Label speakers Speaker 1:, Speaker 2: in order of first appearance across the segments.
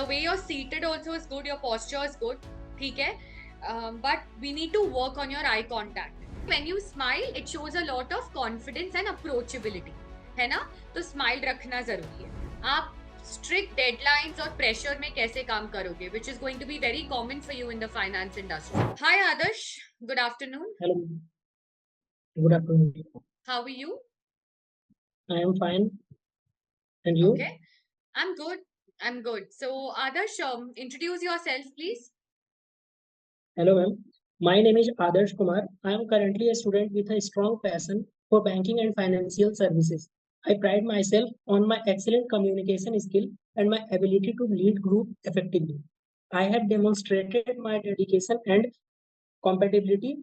Speaker 1: way you're seated also is good, your posture is good, ठीक है? But we need to work on your eye contact. When you smile, it shows a lot of confidence and approachability, है ना? तो smile रखना जरूरी है. आप strict deadlines और pressure में कैसे काम करोगे, which is going to be very common for you in the finance industry. Hi Adarsh, good afternoon.
Speaker 2: Hello. Good afternoon.
Speaker 1: How are you?
Speaker 2: I am fine. And you?
Speaker 1: Okay, I'm good. I'm good. So Adarsh, introduce yourself, please.
Speaker 2: Hello, ma'am. My name is Adarsh Kumar. I am currently a student with a strong passion for banking and financial services. I pride myself on my excellent communication skill and my ability to lead group effectively. I have demonstrated my dedication and compatibility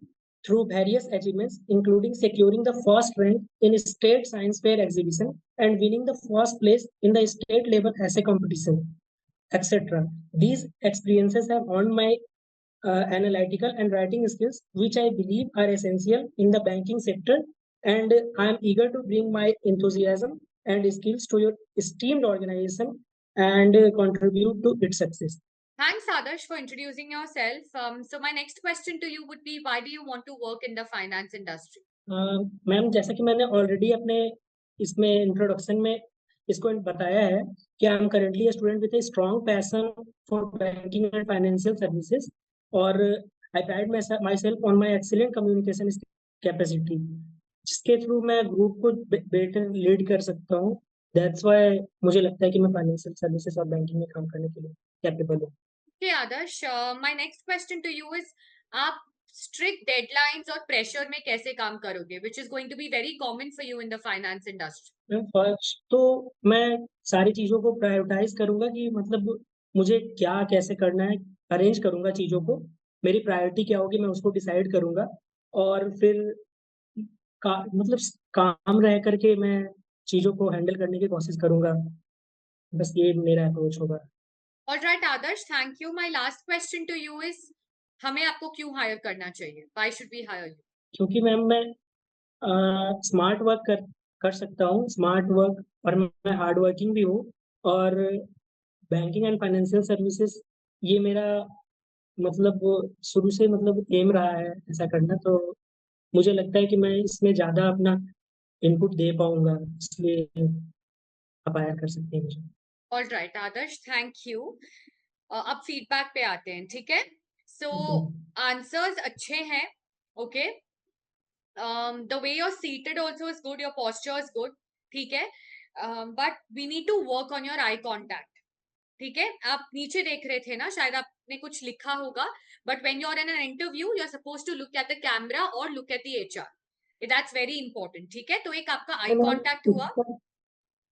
Speaker 2: through various achievements, including securing the first rank in state science fair exhibition and winning the first place in the state level essay competition, etc. These experiences have earned my analytical and writing skills, which I believe are essential in the banking sector. And I am eager to bring my enthusiasm and skills to your esteemed organization and contribute to its success.
Speaker 1: Thanks, Adarsh, for introducing yourself. So my next question to you would be, why do you want to work in the finance industry?
Speaker 2: Ma'am, जैसा कि मैंने already अपने इसमें introduction में इसको बताया है कि I am currently student with a strong passion for banking and financial services और I pride myself on my excellent communication capacity, जिसके थ्रू मैं ग्रुप को बेटर लीड कर सकता हूँ. दैट्स व्हाई मुझे लगता है कि मैं फाइनेंशियल सर्विसेज और बैंकिंग में काम करने के लिए कैपेबल हूँ.
Speaker 1: Okay, Adarsh, my next question to you is, आप strict deadlines और pressure में कैसे काम करोगे, which is going to be very common for you in the finance industry?
Speaker 2: First तो मैं सारी चीज़ों को प्रायोरिटाइज करूँगा कि मतलब मुझे क्या कैसे करना है, अरेंज करूँगा चीज़ों को. मेरी प्रायोरिटी क्या होगी मैं उसको डिसाइड करूँगा और फिर मतलब काम रह करके मैं चीज़ों को हैंडल करने की कोशिश करूँगा. बस ये मेरा अप्रोच होगा.
Speaker 1: All right, Adarsh, thank you. My last question to you is, हमें आपको क्यों हायर करना चाहिए? Why should we hire you?
Speaker 2: क्योंकि मैम मैं स्मार्ट वर्क कर सकता हूँ, स्मार्ट वर्क, और मैं हार्ड वर्किंग भी हूँ और बैंकिंग एंड फाइनेंशियल सर्विसेज ये मेरा मतलब शुरू से मतलब एम रहा है ऐसा करना. तो मुझे लगता है कि मैं इसमें ज़्यादा अपना इनपुट दे पाऊँगा, इसलिए आप हायर कर सकते हैं मुझे.
Speaker 1: All right, Adarsh, thank you. अब फीडबैक पे आते हैं, ठीक है? So answers अच्छे हैं, okay? The way you're seated also is good, your posture is good, ठीक है? But we need to work on your eye contact. ठीक है, आप नीचे देख रहे थे ना, शायद आपने कुछ लिखा होगा. But when you are in an interview, you are suppose to look at the camera और look at the HR. That's very important, ठीक है? तो एक आपका आई कांटेक्ट हुआ.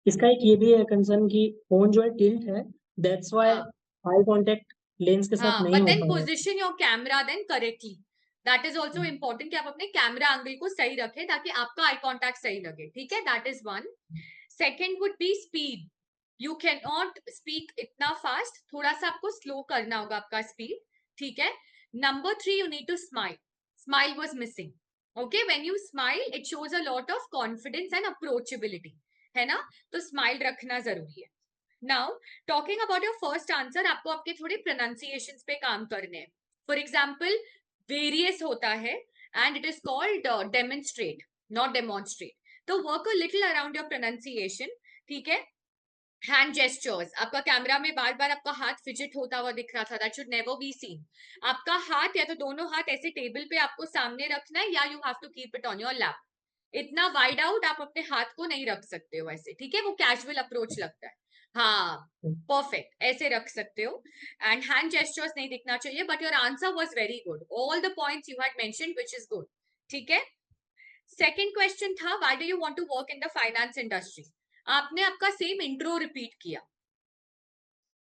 Speaker 2: इसका एक ये भी है कंसर्न कि फोन जो है टिल्ट है, that's why I contact lens के साथ नहीं
Speaker 1: बट
Speaker 2: हो
Speaker 1: देन
Speaker 2: पा रहा है.
Speaker 1: Position your camera then correctly. That is also important कि आप अपने कैमरा एंगल को सही रखें ताकि आपका आई कॉन्टैक्ट सही लगे, ठीक है? That is one. Second would be speed. You can not speak इतना फास्ट, थोड़ा सा आपको स्लो करना होगा आपका स्पीड, ठीक है? Number 3, you need to smile. Smile was missing. Okay, when you smile it shows a lot of confidence and approachability, है ना? तो स्माइल रखना जरूरी है. Now talking about your first answer, आपको आपके थोड़े प्रोनाउंसिएशन पे काम करने हैं. फॉर एग्जाम्पल, वेरियस होता है and it is called demonstrate, not demonstrate. तो work a little around your pronunciation, ठीक है? हैंड जेस्चर्स, आपका कैमरा में बार बार आपका हाथ फिजिट होता हुआ दिख रहा था, that should never be seen. आपका हाथ या तो दोनों हाथ ऐसे टेबल पे आपको सामने रखना है, या you have to keep it on your lap. इतना वाइड आउट आप अपने हाथ को नहीं रख सकते हो ऐसे, ठीक है? वो कैजुअल अप्रोच लगता है. हाँ, परफेक्ट, ऐसे रख सकते हो. एंड हैंड जेस्चर्स नहीं दिखना चाहिए. But your answer was very good, all the points you had mentioned, which is good, ठीक है? सेकंड क्वेश्चन था, why do you want to work in the finance industry. आपने आपका सेम इंट्रो रिपीट किया,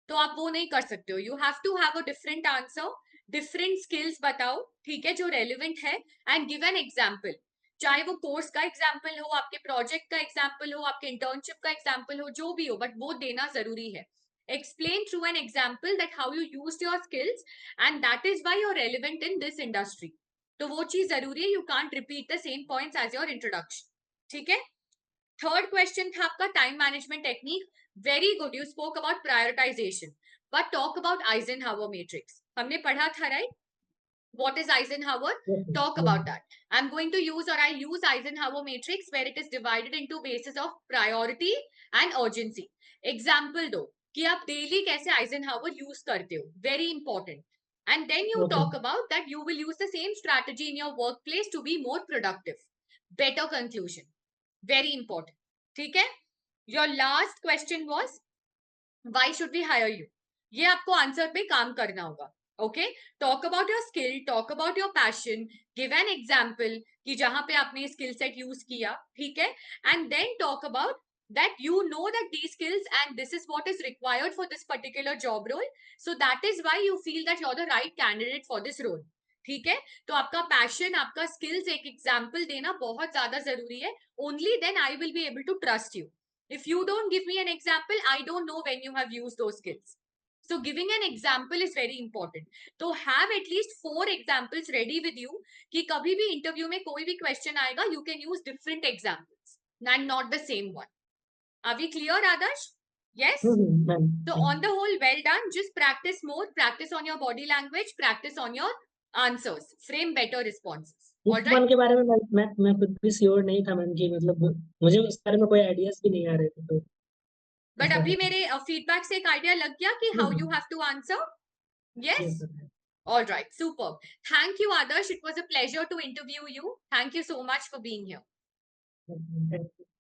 Speaker 1: तो आप वो नहीं कर सकते हो. You have to have a different answer, different skills बताओ, ठीक है, जो रेलिवेंट है. एंड गिव एन एग्जाम्पल, चाहे वो कोर्स का एग्जाम्पल हो, आपके प्रोजेक्ट का एग्जाम्पल हो, आपके इंटर्नशिप का एग्जाम्पल हो, जो भी हो, बट वो देना जरूरी है. Explain through an example that how you used your skills and that is why you are relevant in this industry. तो वो चीज जरूरी है. You can't repeat the same points as your introduction, ठीक है? थर्ड क्वेश्चन था आपका time management technique. Very good, you spoke about prioritisation. but talk about Eisenhower matrix. हमने पढ़ा था, right? What is Eisenhower?
Speaker 2: Yes, sir.
Speaker 1: Talk
Speaker 2: Yes,
Speaker 1: about
Speaker 2: sir.
Speaker 1: that. I'm going to use, or I use Eisenhower matrix where it is divided into basis of priority and urgency. Example दो कि आप daily कैसे Eisenhower use करते हो. Very important. And then you
Speaker 2: Okay.
Speaker 1: talk about that you will use the same strategy in your workplace to be more productive. Better conclusion. Very important. ठीक है? Your last question was, why should we hire you? ये आपको answer पे काम करना होगा. Okay, talk about your skill, talk about your passion, give an example कि जहां पे आपने skill set use किया, ठीक है, and then talk about that you know that these skills and this is what is required for this particular job role, so that is why you feel that you're the right candidate for this role. ठीक है, तो आपका passion, आपका skills एक example देना बहुत ज्यादा जरूरी है. Only then I will be able to trust you. If you don't give me an example, I don't know when you have used those skills. So giving an example is very important. So have at least 4 examples ready with you कि कभी भी interview में कोई भी question आएगा, you can use different examples and not the same one. Are we clear, Adarsh? Yes?
Speaker 2: Ma'am.
Speaker 1: So on the whole, well done. Just practice more. Practice on your body language. Practice on your answers. Frame better responses.
Speaker 2: इस
Speaker 1: All right?
Speaker 2: one के बारे में मैं खुद भी sure नहीं था ma'am कि मतलब मुझे उस बारे में कोई आइडियाज भी नहीं आ रहे थे तो
Speaker 1: But
Speaker 2: ऐसा
Speaker 1: अभी
Speaker 2: था.
Speaker 1: मेरे फीडबैक से एक आइडिया लग गया कि how you have to answer.
Speaker 2: Yes,
Speaker 1: Yes?
Speaker 2: sir.
Speaker 1: All right, superb. Thank you, Adarsh. It was a pleasure to interview you. Thank you so much for being here.
Speaker 2: Okay.